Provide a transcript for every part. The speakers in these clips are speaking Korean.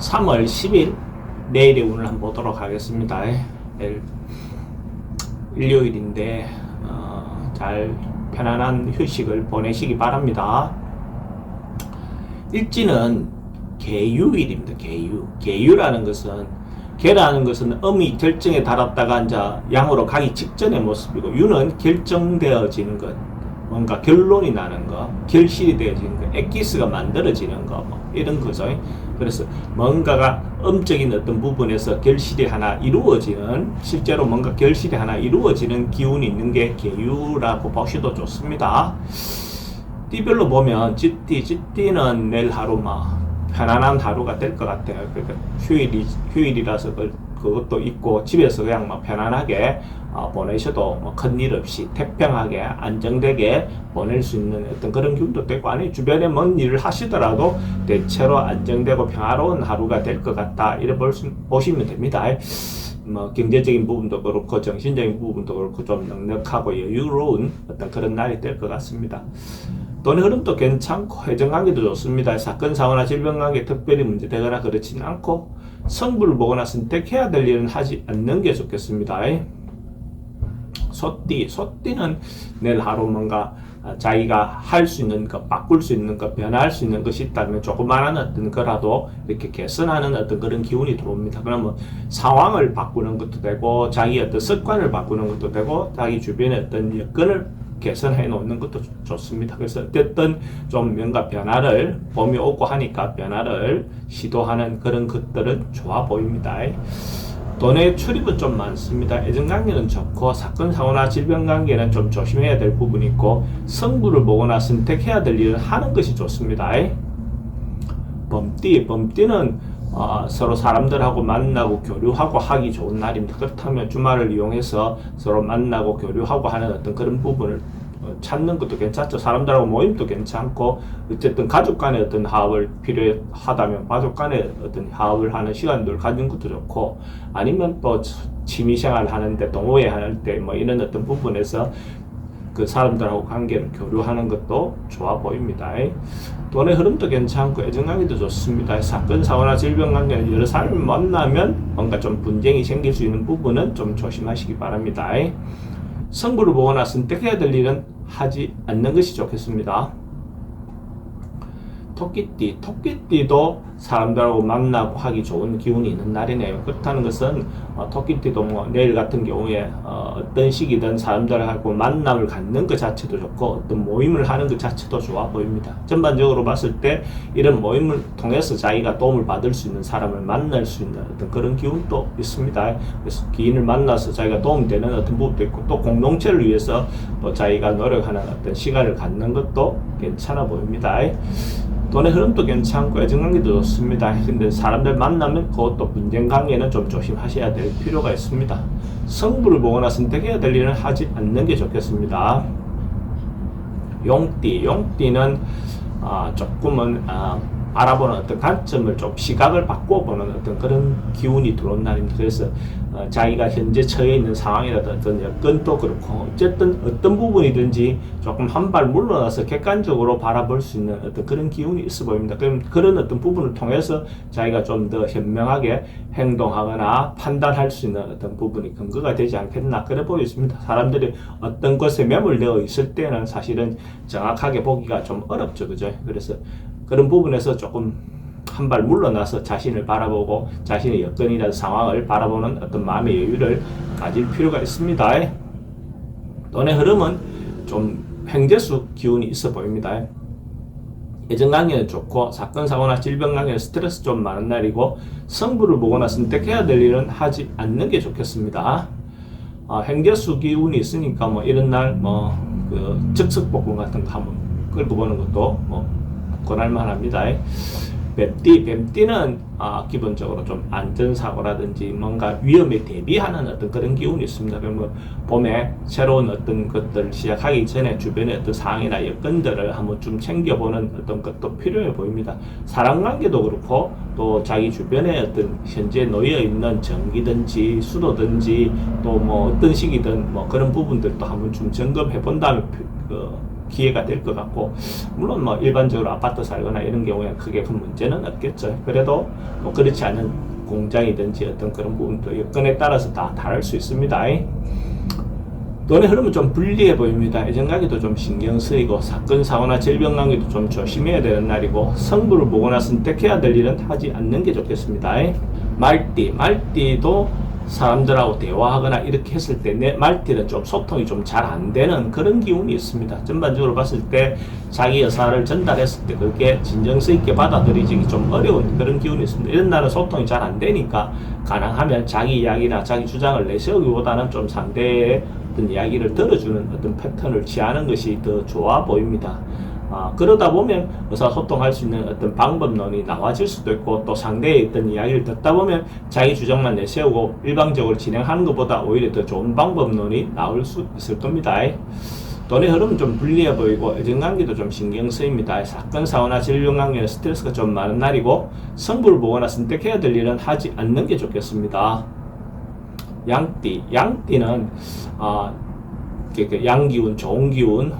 3월 10일 내일의 운을 한번 보도록 하겠습니다. 내일 일요일인데 잘 편안한 휴식을 보내시기 바랍니다. 일지는 개유일입니다. 개유라는 것은, 개라는 것은 음이 결정에 달았다가 이제 양으로 가기 직전의 모습이고, 유는 결정되어지는 것, 뭔가 결론이 나는 거, 결실이 되어지는 거, 엑기스가 만들어지는 거, 뭐 이런 거죠. 그래서 뭔가가 음적인 어떤 부분에서 결실이 하나 이루어지는, 실제로 뭔가 결실이 하나 이루어지는 기운이 있는 게 개유라고 보셔도 좋습니다. 띠별로 보면 찌띠는 내일 하루 편안한 하루가 될 것 같아요. 그러니까 휴일이라서 그것도 있고, 집에서 그냥 편안하게 보내셔도 큰일 없이 태평하게 안정되게 보낼 수 있는 어떤 그런 기운도 되고, 아니 주변에 뭔 일을 하시더라도 대체로 안정되고 평화로운 하루가 될 것 같다, 이렇게 보시면 됩니다. 경제적인 부분도 그렇고 정신적인 부분도 그렇고 좀 넉넉하고 여유로운 어떤 그런 날이 될 것 같습니다. 돈의 흐름도 괜찮고 회전관계도 좋습니다. 사건, 사고나 질병관계 특별히 문제되거나 그렇지는 않고, 성부를 보거나 선택해야 될 일은 하지 않는 게 좋겠습니다. 소띠는 내일 하루 뭔가 자기가 할 수 있는 것, 바꿀 수 있는 것, 변화할 수 있는 것이 있다면 조그마한 어떤 거라도 이렇게 개선하는 어떤 그런 기운이 들어옵니다. 그러면 상황을 바꾸는 것도 되고, 자기 어떤 습관을 바꾸는 것도 되고, 자기 주변의 어떤 여건을 개선해 놓는 것도 좋습니다. 그래서 어쨌든 좀 뭔가 변화를, 봄이 오고 하니까 변화를 시도하는 그런 것들은 좋아 보입니다. 돈의 출입은 좀 많습니다. 애정관계는 좋고, 사건, 사고나 질병관계는 좀 조심해야 될 부분이 있고, 성부를 보거나 선택해야 될 일은 하는 것이 좋습니다. 범띠는 서로 사람들하고 만나고 교류하고 하기 좋은 날입니다. 그렇다면 주말을 이용해서 서로 만나고 교류하고 하는 어떤 그런 부분을 찾는 것도 괜찮죠. 사람들하고 모임도 괜찮고, 어쨌든 가족 간의 어떤 화합을 필요하다면 가족 간의 어떤 화합을 하는 시간들을 가진 것도 좋고, 아니면 또 취미생활 하는데, 동호회 할 때 이런 어떤 부분에서 그 사람들하고 관계를 교류하는 것도 좋아 보입니다. 돈의 흐름도 괜찮고 애정관계도 좋습니다. 사건, 사고나 질병관계 여러 사람을 만나면 뭔가 좀 분쟁이 생길 수 있는 부분은 좀 조심하시기 바랍니다. 성부를 보거나 선택해야 될 일은 하지 않는 것이 좋겠습니다. 토끼띠도 사람들하고 만나고 하기 좋은 기운이 있는 날이네요. 그렇다는 것은 토끼띠도 내일 같은 경우에 어떤 시기든 사람들하고 만남을 갖는 것 자체도 좋고, 어떤 모임을 하는 것 자체도 좋아 보입니다. 전반적으로 봤을 때 이런 모임을 통해서 자기가 도움을 받을 수 있는 사람을 만날 수 있는 어떤 그런 기운도 있습니다. 그래서 기인을 만나서 자기가 도움되는 어떤 부분도 있고, 또 공동체를 위해서 또 자기가 노력하는 어떤 시간을 갖는 것도 괜찮아 보입니다. 돈의 흐름도 괜찮고 애정관계도 좋습니다. 근데 사람들 만나면 그것도 분쟁관계는 좀 조심하셔야 될 필요가 있습니다. 성부를 보거나 선택해야 될 일은 하지 않는 게 좋겠습니다. 용띠는 조금은 알아보는 어떤 관점을 좀 시각을 바꿔보는 어떤 그런 기운이 들어온 날입니다. 그래서 자기가 현재 처해 있는 상황이라든 어떤 여건도 그렇고, 어쨌든 어떤 부분이든지 조금 한 발 물러나서 객관적으로 바라볼 수 있는 어떤 그런 기운이 있어 보입니다. 그럼 그런 어떤 부분을 통해서 자기가 좀 더 현명하게 행동하거나 판단할 수 있는 어떤 부분이 근거가 되지 않겠나, 그래 보였습니다. 사람들이 어떤 것에 매몰되어 있을 때는 사실은 정확하게 보기가 좀 어렵죠, 그죠? 그래서 그런 부분에서 조금 한 발 물러나서 자신을 바라보고 자신의 여건이나 상황을 바라보는 어떤 마음의 여유를 가질 필요가 있습니다. 돈의 흐름은 좀 횡재수 기운이 있어 보입니다. 애정관계는 좋고, 사건, 사고나 질병관계는 스트레스 좀 많은 날이고, 성부를 보거나 선택해야 될 일은 하지 않는 게 좋겠습니다. 횡재수 기운이 있으니까 이런 날 즉석복권 같은 거 한번 끌고 보는 것도 권할만 합니다. 뱀띠는 기본적으로 좀 안전사고라든지 뭔가 위험에 대비하는 어떤 그런 기운이 있습니다. 그러면 봄에 새로운 어떤 것들을 시작하기 전에 주변의 어떤 상황이나 여건들을 한번 좀 챙겨보는 어떤 것도 필요해 보입니다. 사람관계도 그렇고, 또 자기 주변에 어떤 현재 놓여있는 전기든지 수도든지 또 어떤 시기든 그런 부분들도 한번 좀 점검해 본 다음에 기회가 될 것 같고, 물론 뭐 일반적으로 아파트 살거나 이런 경우에 크게 큰 문제는 없겠죠. 그래도 뭐 그렇지 않은 공장이든지 어떤 그런 부분도 여건에 따라서 다 다를 수 있습니다. 돈의 흐름은 좀 불리해 보입니다. 예전가기도 좀 신경 쓰이고, 사건, 사고나 질병 관계도 좀 조심해야 되는 날이고, 성부를 보거나 선택해야 될 일은 하지 않는 게 좋겠습니다. 말띠도 사람들하고 대화하거나 이렇게 했을 때 내 말띠는 좀 소통이 좀 잘 안 되는 그런 기운이 있습니다. 전반적으로 봤을 때 자기 의사를 전달했을 때 그게 진정성 있게 받아들이기 좀 어려운 그런 기운이 있습니다. 이런 날은 소통이 잘 안 되니까 가능하면 자기 이야기나 자기 주장을 내세우기보다는 좀 상대의 어떤 이야기를 들어주는 어떤 패턴을 취하는 것이 더 좋아 보입니다. 그러다 보면 의사소통할 수 있는 어떤 방법론이 나와질 수도 있고, 또 상대의 어떤 이야기를 듣다 보면 자기 주장만 내세우고 일방적으로 진행하는 것보다 오히려 더 좋은 방법론이 나올 수 있을 겁니다. 돈의 흐름은 좀 불리해 보이고, 애정관계도 좀 신경 쓰입니다. 사건, 사고나 질병 관계는 스트레스가 좀 많은 날이고, 성부를 보거나 선택해야 될 일은 하지 않는 게 좋겠습니다. 양띠는 양기운, 좋은 기운,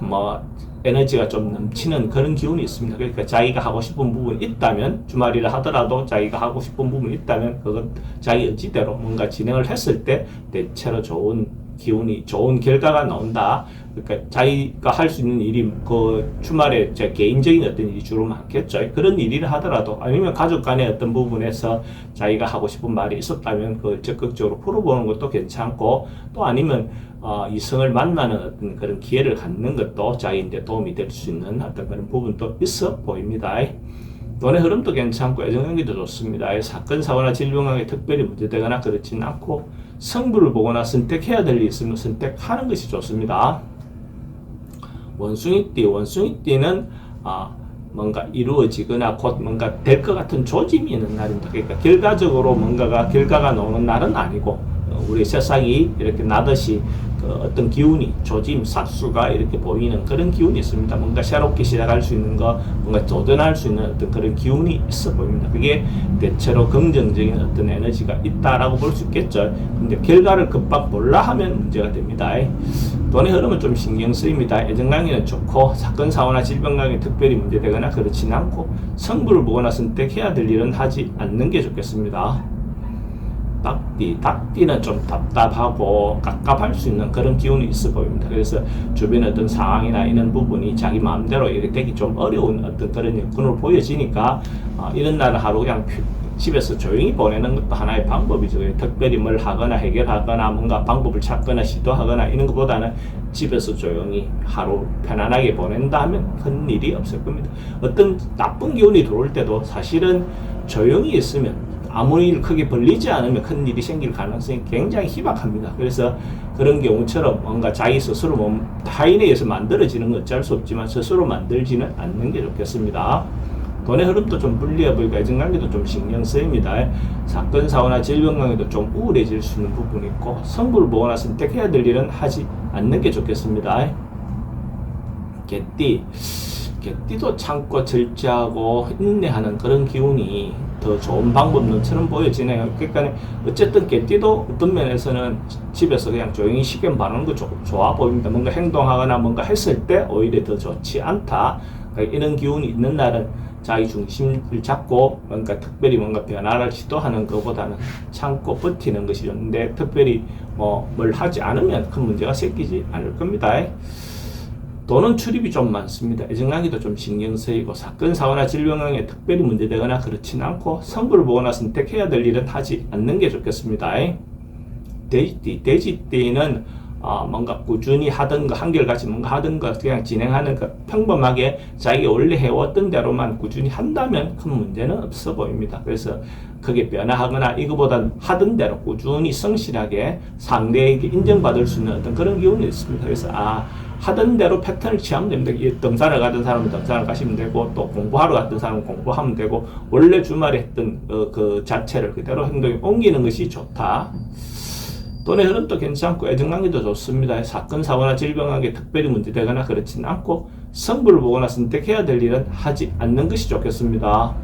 에너지가 좀 넘치는 그런 기운이 있습니다. 그러니까 자기가 하고 싶은 부분이 있다면, 주말이라 하더라도 자기가 하고 싶은 부분이 있다면 그것 자기 의지대로 뭔가 진행을 했을 때 대체로 좋은 기운이, 좋은 결과가 나온다. 그러니까 자기가 할 수 있는 일이 그 주말에 제 개인적인 어떤 일이 주로 많겠죠. 그런 일이라 하더라도, 아니면 가족 간의 어떤 부분에서 자기가 하고 싶은 말이 있었다면 그걸 적극적으로 풀어보는 것도 괜찮고, 또 아니면 이성을 만나는 어떤 그런 기회를 갖는 것도 자기인데 도움이 될 수 있는 어떤 그런 부분도 있어 보입니다. 돈의 흐름도 괜찮고, 애정관계도 좋습니다. 사건, 사고나 질병 관계 특별히 문제되거나 그렇지는 않고, 성부를 보거나 선택해야 될 일이 있으면 선택하는 것이 좋습니다. 원숭이띠는 뭔가 이루어지거나 곧 뭔가 될 것 같은 조짐이 있는 날입니다. 그러니까 결과적으로 뭔가가 결과가 나오는 날은 아니고, 우리 새싹이 이렇게 나듯이 그 어떤 기운이, 조짐, 삭수가 이렇게 보이는 그런 기운이 있습니다. 뭔가 새롭게 시작할 수 있는 거, 뭔가 도전할 수 있는 어떤 그런 기운이 있어 보입니다. 그게 대체로 긍정적인 어떤 에너지가 있다라고 볼 수 있겠죠. 근데 결과를 금방 몰라 하면 문제가 됩니다. 돈의 흐름은 좀 신경 쓰입니다. 애정관계는 좋고, 사건, 사고나 질병 관계 특별히 문제되거나 그렇지는 않고, 성부를 보거나 선택해야 될 일은 하지 않는 게 좋겠습니다. 닭띠는 좀 답답하고 깝깝할 수 있는 그런 기운이 있어 보입니다. 그래서 주변의 어떤 상황이나 이런 부분이 자기 마음대로 이렇게 되기 좀 어려운 어떤 그런 여건으로 보여지니까, 이런 날은 하루 그냥 집에서 조용히 보내는 것도 하나의 방법이죠. 특별히 뭘 하거나 해결하거나 뭔가 방법을 찾거나 시도하거나 이런 것보다는 집에서 조용히 하루 편안하게 보낸다 하면 큰 일이 없을 겁니다. 어떤 나쁜 기운이 들어올 때도 사실은 조용히 있으면, 아무 일 크게 벌리지 않으면 큰 일이 생길 가능성이 굉장히 희박합니다. 그래서 그런 경우처럼 뭔가 자기 스스로 타인에 의해서 만들어지는 건 어쩔 수 없지만 스스로 만들지는 않는 게 좋겠습니다. 돈의 흐름도 좀 불리해 보이고, 애정관계도 좀 신경 쓰입니다. 사건, 사고나 질병 관계도 좀 우울해질 수 있는 부분이 있고, 성부를 보거나 선택해야 될 일은 하지 않는 게 좋겠습니다. 개띠도 참고 절제하고 인내하는 그런 기운이 더 좋은 방법론처럼 보여지네요. 그러니까 어쨌든 개띠도 어떤 면에서는 집에서 그냥 조용히 시간 보내는 거 좋아 보입니다. 뭔가 행동하거나 뭔가 했을 때 오히려 더 좋지 않다. 그러니까 이런 기운이 있는 날은 자기 중심을 잡고 뭔가 특별히 뭔가 변화를 시도하는 것보다는 참고 버티는 것이 좋은데, 특별히 뭘 하지 않으면 큰 문제가 생기지 않을 겁니다. 돈은 출입이 좀 많습니다. 애정관계도 좀 신경 쓰이고, 사건, 사고나 질병 관계 특별히 문제되거나 그렇지는 않고, 성부를 보거나 선택해야 될 일은 하지 않는 게 좋겠습니다. 돼지띠는 뭔가 꾸준히 하던 거, 한결같이 뭔가 하던 거 그냥 진행하는 거, 평범하게 자기가 원래 해왔던 대로만 꾸준히 한다면 큰 문제는 없어 보입니다. 그래서 크게 변화하거나 이거보다 하던 대로 꾸준히 성실하게 상대에게 인정받을 수 있는 어떤 그런 기운이 있습니다. 그래서 하던 대로 패턴을 취하면 됩니다. 등산을 가던 사람은 등산을 가시면 되고, 또 공부하러 갔던 사람은 공부하면 되고, 원래 주말에 했던 그 자체를 그대로 행동에 옮기는 것이 좋다. 돈의 흐름도 괜찮고, 애정관계도 좋습니다. 사건, 사고나 질병 관계 특별히 문제되거나 그렇지는 않고, 성부를 보거나 선택해야 될 일은 하지 않는 것이 좋겠습니다.